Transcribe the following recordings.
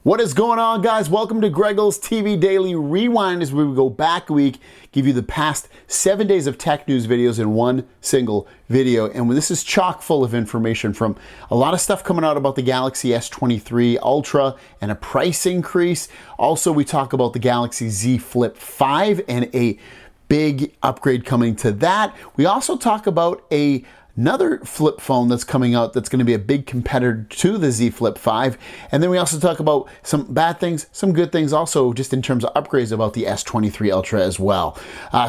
What is going on, guys? Welcome to Greggle's TV Daily Rewind, as we go back a week, give you the past 7 days of tech news videos in one single video. And this is chock full of information, from a lot of stuff coming out about the Galaxy S23 Ultra and a price increase. Also, we talk about the Galaxy Z Flip 5 and a big upgrade coming to that. We also talk about another flip phone that's coming out that's going to be a big competitor to the Z Flip 5. And then we also talk about some bad things, some good things also, just in terms of upgrades about the S23 Ultra as well.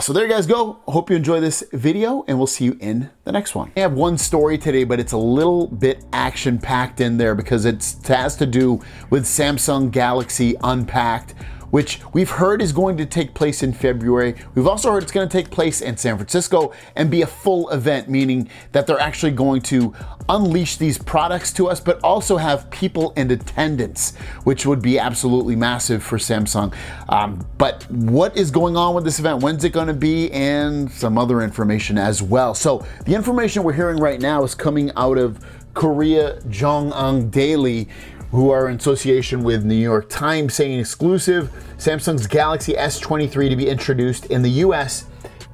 So there you guys go. Hope you enjoy this video, and we'll see you in the next one. I have one story today, but it's a little bit action-packed in there because it has to do with Samsung Galaxy Unpacked, which we've heard is going to take place in February. We've also heard it's going to take place in San Francisco and be a full event, meaning that they're actually going to unleash these products to us, but also have people in attendance, which would be absolutely massive for Samsung. But what is going on with this event? When's it going to be? And some other information as well. So the information we're hearing right now is coming out of Korea Jong-un Daily, who are in association with New York Times, saying exclusive Samsung's Galaxy S23 to be introduced in the US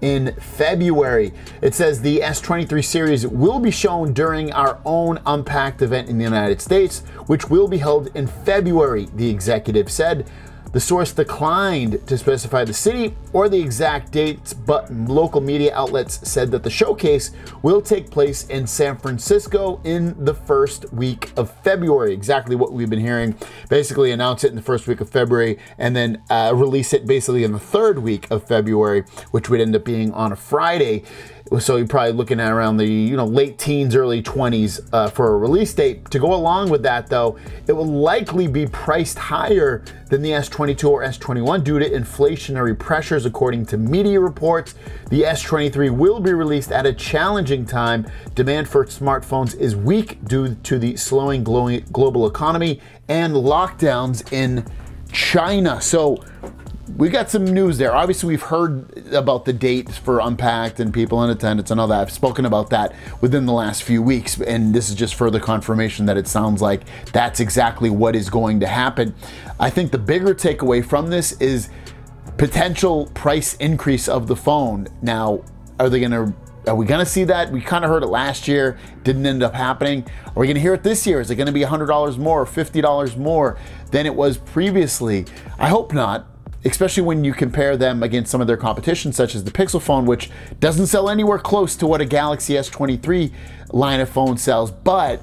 in February. It says the S23 series will be shown during our own Unpacked event in the United States, which will be held in February, the executive said. The source declined to specify the city or the exact dates, but local media outlets said that the showcase will take place in San Francisco in the first week of February. Exactly what we've been hearing. Basically announce it in the first week of February and then release it basically in the third week of February, which would end up being on a Friday. So you're probably looking at around the late teens, early 20s for a release date. To go along with that, though, it will likely be priced higher than the S22 or S21 due to inflationary pressures, according to media reports. The S23 will be released at a challenging time. Demand for smartphones is weak due to the slowing global economy and lockdowns in China. So we got some news there. Obviously, we've heard about the dates for Unpacked and people in attendance and all that. I've spoken about that within the last few weeks, and this is just further confirmation that it sounds like that's exactly what is going to happen. I think the bigger takeaway from this is potential price increase of the phone. Now, are we gonna see that? We kind of heard it last year, didn't end up happening. Are we gonna hear it this year? Is it gonna be $100 more or $50 more than it was previously? I hope not, especially when you compare them against some of their competition, such as the Pixel phone, which doesn't sell anywhere close to what a Galaxy S23 line of phone sells. But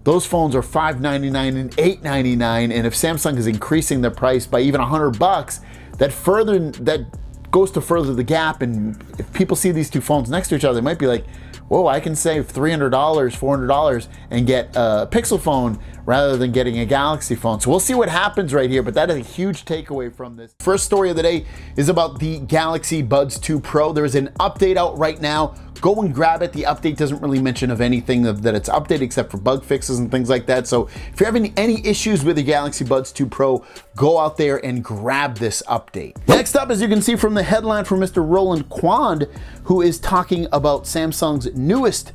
those phones are $599 and $899, and if Samsung is increasing their price by even $100, that goes to further the gap. And if people see these two phones next to each other, they might be like, whoa, I can save $300, $400 and get a Pixel phone rather than getting a Galaxy phone. So we'll see what happens right here, but that is a huge takeaway from this. First story of the day is about the Galaxy Buds 2 Pro. There is an update out right now. Go and grab it. The update doesn't really mention of anything that it's updated except for bug fixes and things like that. So if you're having any issues with the Galaxy Buds 2 Pro, go out there and grab this update. Next up, as you can see from the headline from Mr. Roland Quand, who is talking about Samsung's newest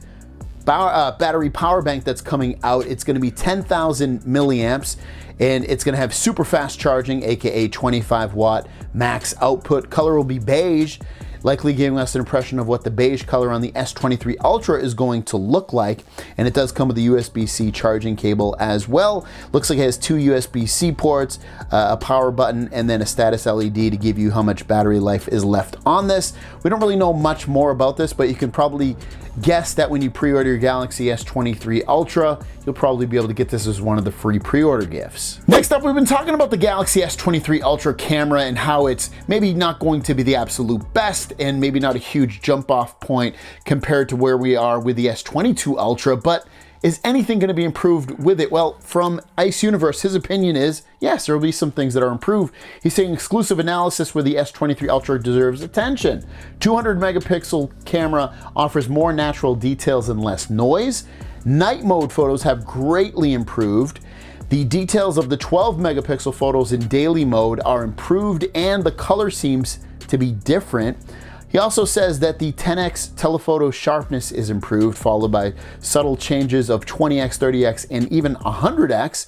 battery power bank that's coming out. It's going to be 10,000 milliamps, and it's going to have super fast charging, aka 25 watt max output. Color will be beige, likely giving us an impression of what the beige color on the S23 Ultra is going to look like. And it does come with a USB-C charging cable as well. Looks like it has two USB-C ports, a power button, and then a status LED to give you how much battery life is left on this. We don't really know much more about this, but you can probably guess that when you pre-order your Galaxy S23 Ultra, you'll probably be able to get this as one of the free pre-order gifts. Next up, we've been talking about the Galaxy S23 Ultra camera and how it's maybe not going to be the absolute best and maybe not a huge jump off point compared to where we are with the S22 Ultra, but is anything going to be improved with it? Well, from Ice Universe, his opinion is, yes, there will be some things that are improved. He's saying exclusive analysis where the S23 Ultra deserves attention. 200 megapixel camera offers more natural details and less noise. Night mode photos have greatly improved. The details of the 12 megapixel photos in daily mode are improved, and the color seems to be different. He also says that the 10x telephoto sharpness is improved, followed by subtle changes of 20x, 30x, and even 100x.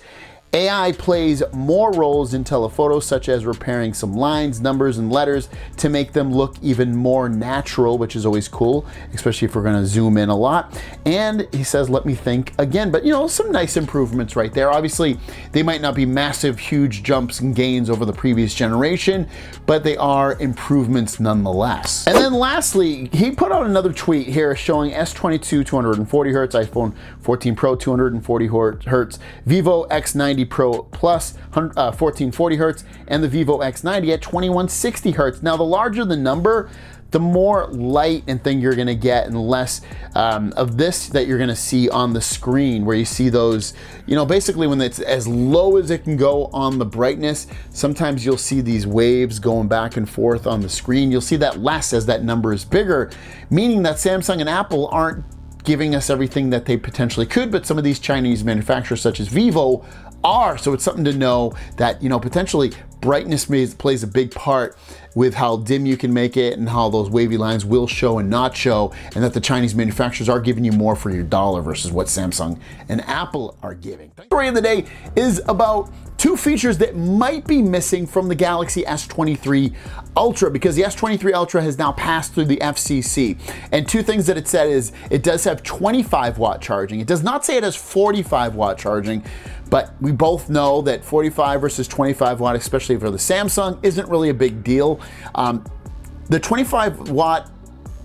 AI plays more roles in telephotos, such as repairing some lines, numbers, and letters to make them look even more natural, which is always cool, especially if we're gonna zoom in a lot. And he says, let me think again, but you know, some nice improvements right there. Obviously, they might not be massive, huge jumps and gains over the previous generation, but they are improvements nonetheless. And then lastly, he put out another tweet here showing S22 240 Hertz, iPhone 14 Pro 240 Hertz, Vivo X90 Pro Plus 1440 Hertz, and the Vivo X90 at 2160 Hertz. Now, the larger the number, the more light and thing you're gonna get, and less of this that you're gonna see on the screen, where you see those, you know, basically when it's as low as it can go on the brightness, sometimes you'll see these waves going back and forth on the screen. You'll see that less as that number is bigger, meaning that Samsung and Apple aren't giving us everything that they potentially could, but some of these Chinese manufacturers such as Vivo are. So it's something to know that, you know, potentially brightness plays a big part with how dim you can make it and how those wavy lines will show and not show, and that the Chinese manufacturers are giving you more for your dollar versus what Samsung and Apple are giving. The story of the day is about two features that might be missing from the Galaxy S23 Ultra, because the S23 Ultra has now passed through the FCC. And two things that it said is it does have 25-watt charging. It does not say it has 45-watt charging, but we both know that 45 versus 25 watt, especially for the Samsung, isn't really a big deal. The 25 watt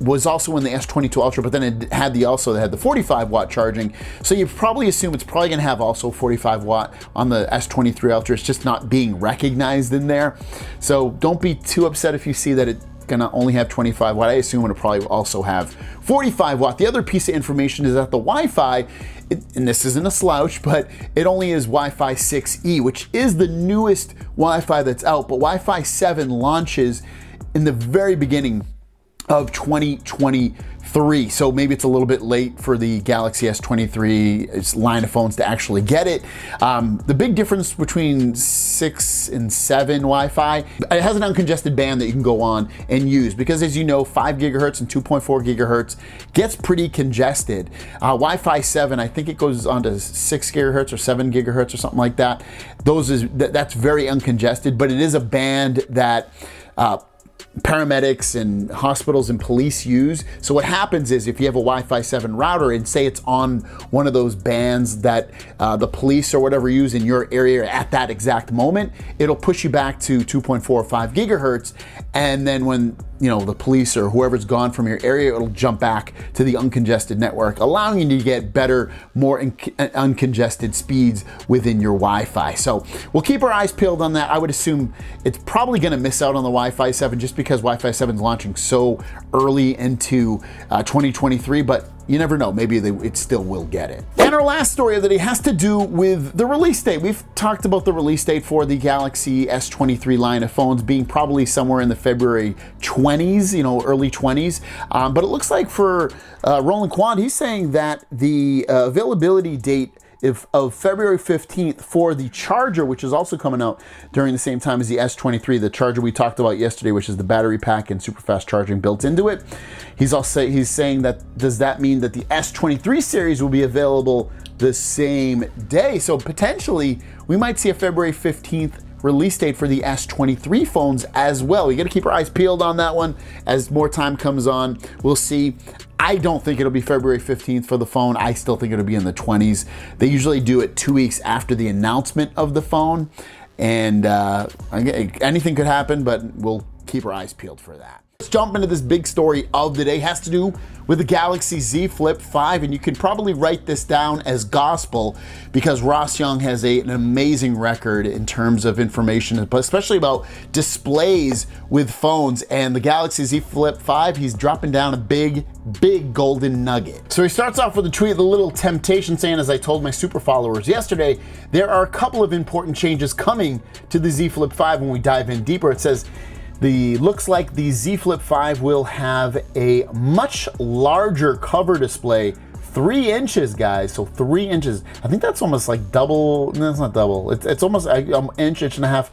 was also in the S22 Ultra, but then it had the 45-watt charging. So you probably assume it's probably gonna have also 45-watt on the S23 Ultra. It's just not being recognized in there. So don't be too upset if you see that it's gonna only have 25 watt. I assume it'll probably also have 45 watt. The other piece of information is that the Wi-Fi, and this isn't a slouch, but it only is Wi-Fi 6E, which is the newest Wi-Fi that's out, but Wi-Fi 7 launches in the very beginning of 2023. So maybe it's a little bit late for the Galaxy S23 line of phones to actually get it. The big difference between 6 and 7 Wi-Fi, it has an uncongested band that you can go on and use, because as you know, 5 gigahertz and 2.4 gigahertz gets pretty congested. Wi-Fi 7, I think it goes on to 6 gigahertz or 7 gigahertz or something like that. That's very uncongested, but it is a band that paramedics and hospitals and police use. So what happens is if you have a Wi-Fi 7 router and say it's on one of those bands that the police or whatever use in your area at that exact moment, it'll push you back to 2.4 or 5 gigahertz. And then when, you know, the police or whoever's gone from your area, it'll jump back to the uncongested network, allowing you to get better, more uncongested speeds within your Wi-Fi. So we'll keep our eyes peeled on that. I would assume it's probably gonna miss out on the Wi-Fi 7 just because Wi-Fi 7 is launching so early into 2023, but you never know, maybe it still will get it. And our last story of the day has to do with the release date. We've talked about the release date for the Galaxy S23 line of phones being probably somewhere in the February 20s, you know, early 20s. But it looks like for Roland Quant, he's saying that the availability date of February 15th for the charger, which is also coming out during the same time as the S23, the charger we talked about yesterday, which is the battery pack and super fast charging built into it. He's saying that, does that mean that the S23 series will be available the same day? So potentially we might see a February 15th release date for the S23 phones as well. We got to keep our eyes peeled on that one as more time comes on. We'll see. I don't think it'll be February 15th for the phone. I still think it'll be in the 20s. They usually do it 2 weeks after the announcement of the phone. And anything could happen, but we'll keep our eyes peeled for that. Let's jump into this big story of the day. It has to do with the Galaxy Z Flip 5, and you can probably write this down as gospel because Ross Young has an amazing record in terms of information, but especially about displays with phones. And the Galaxy Z Flip 5, he's dropping down a big golden nugget. So he starts off with a tweet, the little temptation, saying, as I told my super followers yesterday, there are a couple of important changes coming to the Z Flip 5 when we dive in deeper. It says, looks like the Z Flip 5 will have a much larger cover display 3 inches, guys. So 3 inches. I think that's almost like double. No, it's not double. It's almost an inch and a half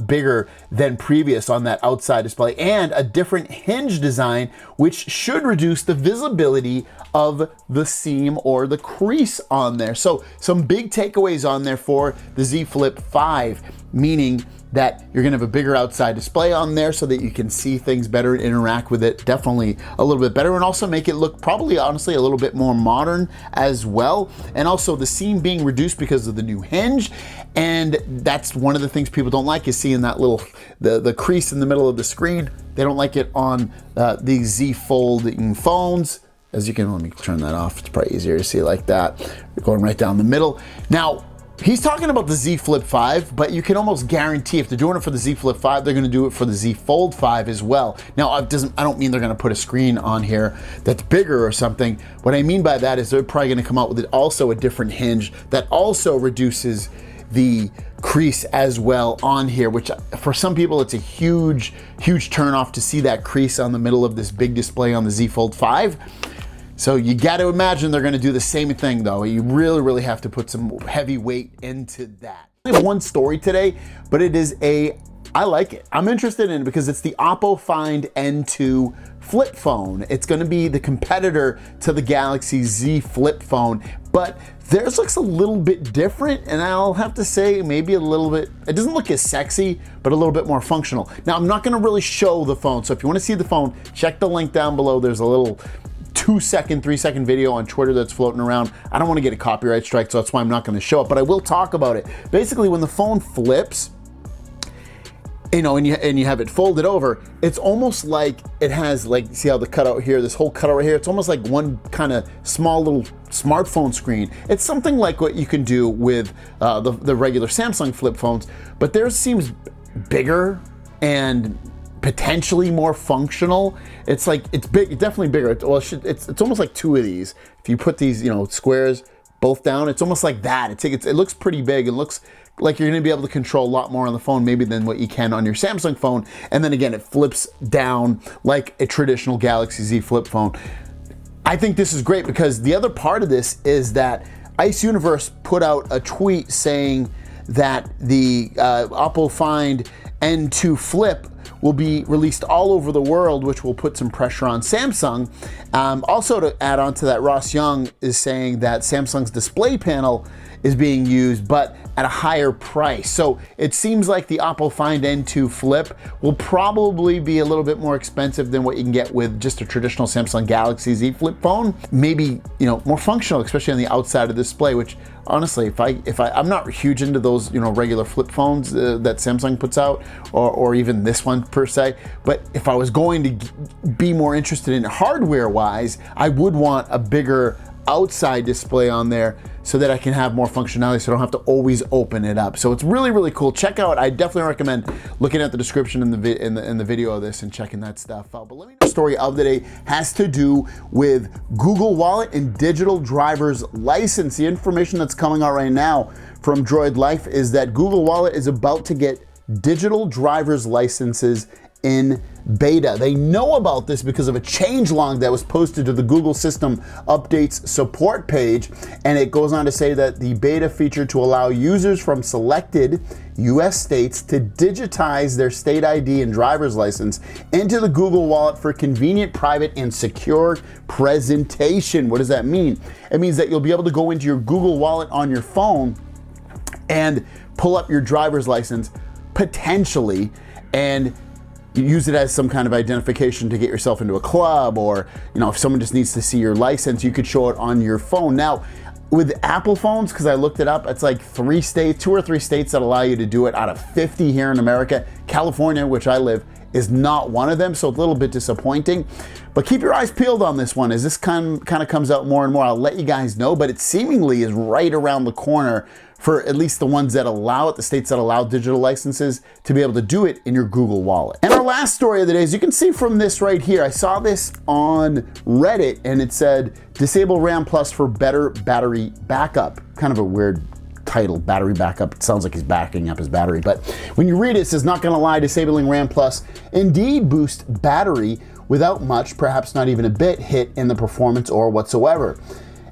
bigger than previous on that outside display, and a different hinge design, which should reduce the visibility of the seam or the crease on there. So some big takeaways on there for the Z Flip 5, meaning that you're gonna have a bigger outside display on there so that you can see things better and interact with it definitely a little bit better, and also make it look probably honestly a little bit more modern as well. And also the seam being reduced because of the new hinge, and that's one of the things people don't like, is seeing that little the crease in the middle of the screen. They don't like it on these Z folding phones. As you can, let me turn that off. It's probably easier to see like that. We're going right down the middle. Now, he's talking about the Z Flip 5, but you can almost guarantee if they're doing it for the Z Flip 5, they're gonna do it for the Z Fold 5 as well. Now, I don't mean they're gonna put a screen on here that's bigger or something. What I mean by that is they're probably gonna come out with also a different hinge that also reduces the crease as well on here, which for some people, it's a huge turn off to see that crease on the middle of this big display on the Z Fold 5. So you got to imagine they're going to do the same thing though. You really have to put some heavy weight into that. I have one story today, but I like it. I'm interested in it because it's the Oppo Find N2 flip phone. It's going to be the competitor to the Galaxy Z flip phone, but theirs looks a little bit different, and I'll have to say maybe a little bit, it doesn't look as sexy, but a little bit more functional. Now, I'm not going to really show the phone, so if you want to see the phone, check the link down below. There's a little 2-second, 3-second video on Twitter that's floating around. I don't want to get a copyright strike, so that's why I'm not going to show it, but I will talk about it. Basically, when the phone flips, you know, and you have it folded over, it's almost like it has, like, see how the cutout here, this whole cutout right here, it's almost like one kind of small little smartphone screen. It's something like what you can do with the regular Samsung flip phones, but theirs seems bigger and potentially more functional. It's like, it's big, definitely bigger. It's almost like 2 of these. If you put these, you know, squares both down, it's almost like that. It looks pretty big. It looks like you're gonna be able to control a lot more on the phone maybe than what you can on your Samsung phone. And then again, it flips down like a traditional Galaxy Z flip phone. I think this is great because the other part of this is that Ice Universe put out a tweet saying that the Oppo Find N2 Flip will be released all over the world, which will put some pressure on Samsung. Also, to add on to that, Ross Young is saying that Samsung's display panel is being used, but at a higher price. So it seems like the Oppo Find N2 Flip will probably be a little bit more expensive than what you can get with just a traditional Samsung Galaxy Z flip phone. Maybe, you know, more functional, especially on the outside of the display, which honestly, I'm not huge into those, you know, regular flip phones that Samsung puts out, or even this one per se. But if I was going to be more interested in hardware wise, I would want a bigger outside display on there so that I can have more functionality, so I don't have to always open it up. So it's really cool. Check out, I definitely recommend looking at the description in the video of this and checking that stuff out. But let me know, the story of the day has to do with Google Wallet and digital driver's license. The information that's coming out right now from Droid Life is that Google Wallet is about to get digital driver's licenses in beta. They know about this because of a changelog that was posted to the Google System Updates support page, and it goes on to say that the beta feature to allow users from selected US states to digitize their state ID and driver's license into the Google Wallet for convenient, private, and secure presentation. What does that mean? It means that you'll be able to go into your Google Wallet on your phone and pull up your driver's license potentially, and you use it as some kind of identification to get yourself into a club, or, you know, if someone just needs to see your license, you could show it on your phone. Now, with Apple phones, because I looked it up, it's like 2 or 3 states that allow you to do it out of 50 here in America. California, which I live, is not one of them, so it's a little bit disappointing. But keep your eyes peeled on this one as this kind of comes out more and more. I'll let you guys know, but it seemingly is right around the corner for at least the ones that allow it, the states that allow digital licenses, to be able to do it in your Google Wallet. And our last story of the day, as you can see from this right here, I saw this on Reddit and it said, disable RAM Plus for better battery backup. Kind of a weird title, battery backup. It sounds like he's backing up his battery, but when you read it, it says, not gonna lie, disabling RAM Plus indeed boosts battery without much, perhaps not even a bit, hit in the performance or whatsoever.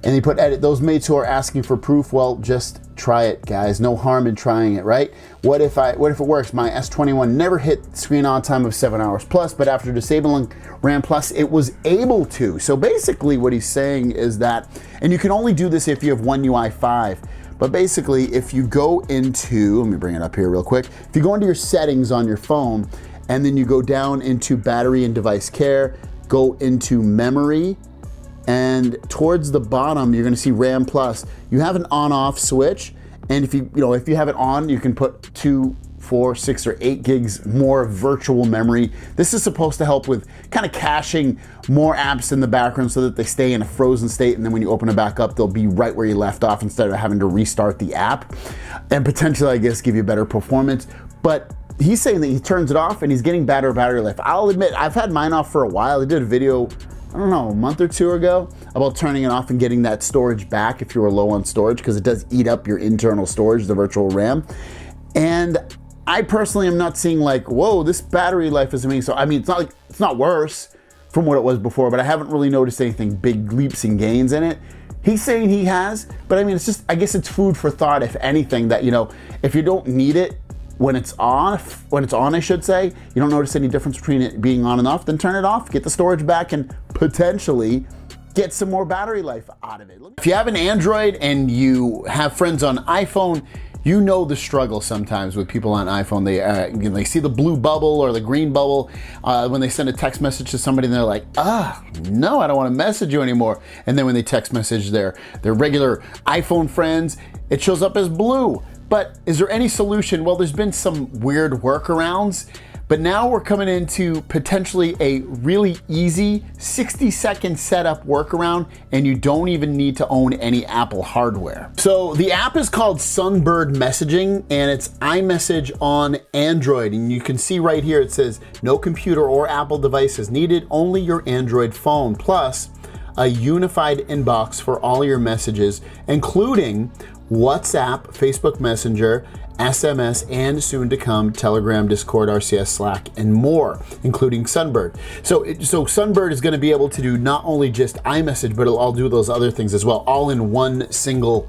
And they put edit, those mates who are asking for proof, well, just try it, guys. No harm in trying it, right? What if it works? My S21 never hit screen on time of 7 hours plus, but after disabling RAM plus, it was able to. So basically what he's saying is that, and you can only do this if you have One UI 5, but basically if you go into, let me bring it up here real quick. If you go into your settings on your phone, and then you go down into battery and device care, go into memory, and towards the bottom, you're gonna see RAM plus. You have an on-off switch, and if you have it on, you can put 2, 4, 6, or 8 gigs more virtual memory. This is supposed to help with kind of caching more apps in the background so that they stay in a frozen state, and then when you open it back up, they'll be right where you left off instead of having to restart the app, and potentially, I guess, give you better performance. But he's saying that he turns it off and he's getting better battery life. I'll admit, I've had mine off for a while. I did a video, I don't know, a month or 2 ago about turning it off and getting that storage back if you were low on storage, because it does eat up your internal storage, the virtual RAM. And I personally am not seeing like, whoa, this battery life is amazing. So I mean, it's not worse from what it was before, but I haven't really noticed anything big leaps and gains in it. He's saying he has, but I mean, it's just, I guess it's food for thought, if anything, that, if you don't need it when it's on, I should say, you don't notice any difference between it being on and off, then turn it off, get the storage back, and potentially get some more battery life out of it. If you have an Android and you have friends on iPhone, you know the struggle sometimes with people on iPhone. They see the blue bubble or the green bubble when they send a text message to somebody, and they're like, no, I don't want to message you anymore. And then when they text message their regular iPhone friends, it shows up as blue. But is there any solution? Well, there's been some weird workarounds, but now we're coming into potentially a really easy 60-second setup workaround, and you don't even need to own any Apple hardware. So the app is called Sunbird Messaging, and it's iMessage on Android. And you can see right here, it says no computer or Apple device is needed, only your Android phone, plus a unified inbox for all your messages, including WhatsApp, Facebook Messenger, SMS, and soon to come Telegram, Discord, RCS, Slack, and more, including Sunbird. So Sunbird is going to be able to do not only just iMessage, but it'll all do those other things as well, all in one single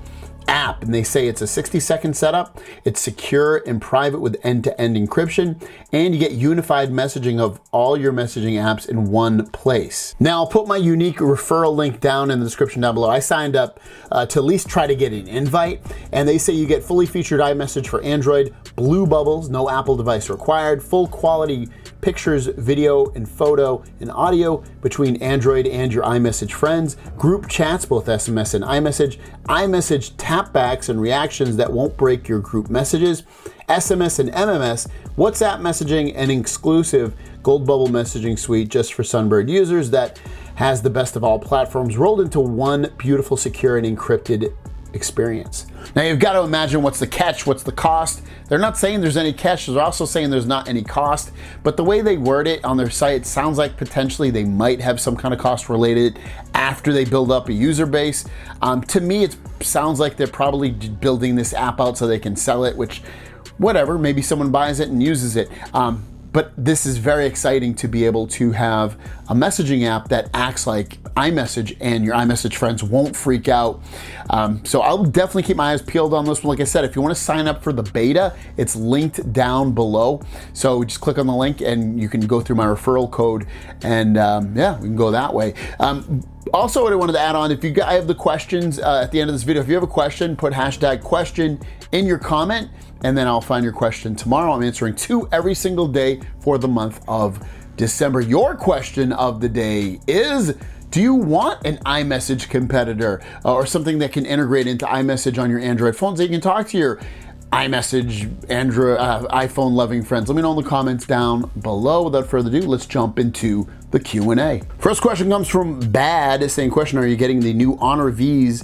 app. And they say it's a 60-second setup, it's secure and private with end-to-end encryption, and you get unified messaging of all your messaging apps in one place. Now, I'll put my unique referral link down in the description down below. I signed up to at least try to get an invite, and they say you get fully featured iMessage for Android, blue bubbles, no Apple device required, full quality pictures, video, and photo, and audio between Android and your iMessage friends, group chats, both SMS and iMessage tapbacks and reactions that won't break your group messages, SMS and MMS, WhatsApp messaging, and exclusive Gold Bubble messaging suite just for Sunbird users that has the best of all platforms rolled into one beautiful, secure, and encrypted experience. Now you've got to imagine what's the catch, what's the cost. They're not saying there's any catch, they're also saying there's not any cost, but the way they word it on their site, it sounds like potentially they might have some kind of cost related after they build up a user base. To me, it sounds like they're probably building this app out so they can sell it, which, whatever, maybe someone buys it and uses it. But this is very exciting to be able to have a messaging app that acts like iMessage, and your iMessage friends won't freak out. So I'll definitely keep my eyes peeled on this one. Like I said, if you want to sign up for the beta, it's linked down below. So just click on the link and you can go through my referral code, and yeah, we can go that way. Also, what I wanted to add on, I have the questions at the end of this video. If you have a question, put #question in your comment, and then I'll find your question tomorrow. I'm answering 2 every single day for the month of December. Your question of the day is, do you want an iMessage competitor or something that can integrate into iMessage on your Android phone so you can talk to your iMessage Android iPhone loving friends? Let me know in the comments down below. Without further ado, let's jump into the Q&A. First question comes from Bad, saying, question, are you getting the new Honor Vs?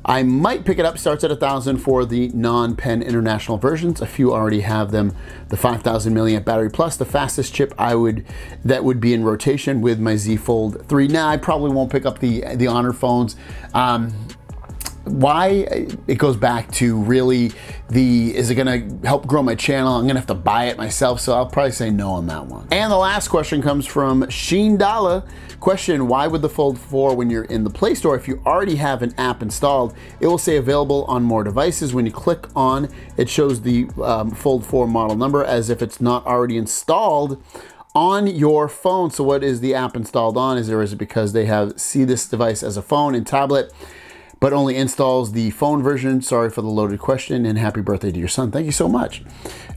I might pick it up, starts at $1,000 for the non-pen international versions. A few already have them. The 5,000 milliamp battery plus the fastest chip that would be in rotation with my Z Fold 3. Now, I probably won't pick up the Honor phones. why? It goes back to really is it gonna help grow my channel? I'm gonna have to buy it myself, so I'll probably say no on that one. And the last question comes from Sheen Dalla. Question, why would the Fold 4, when you're in the Play Store, if you already have an app installed, it will say available on more devices. When you click on, it shows the Fold 4 model number as if it's not already installed on your phone. So what is the app installed on? Is it because they see this device as a phone and tablet, but only installs the phone version? Sorry for the loaded question, and happy birthday to your son. Thank you so much.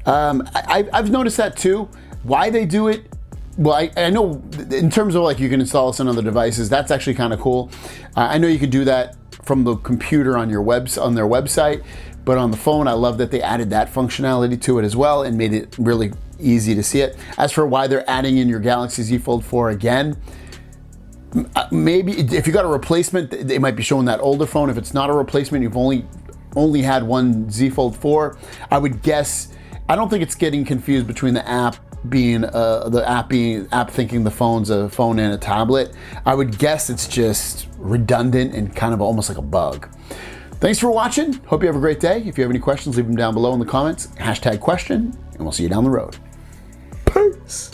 I've noticed that too. Why they do it? Well, I know in terms of like you can install this on other devices, that's actually kind of cool. I know you could do that from the computer on their website, but on the phone, I love that they added that functionality to it as well and made it really easy to see it. As for why they're adding in your Galaxy Z Fold 4 again, maybe if you got a replacement, they might be showing that older phone. If it's not a replacement, you've only had one Z Fold 4, I would guess. I don't think it's getting confused between the app being thinking the phone's a phone and a tablet. I would guess it's just redundant and kind of almost like a bug. Thanks for watching. Hope you have a great day. If you have any questions, leave them down below in the comments. #question, and we'll see you down the road. Peace.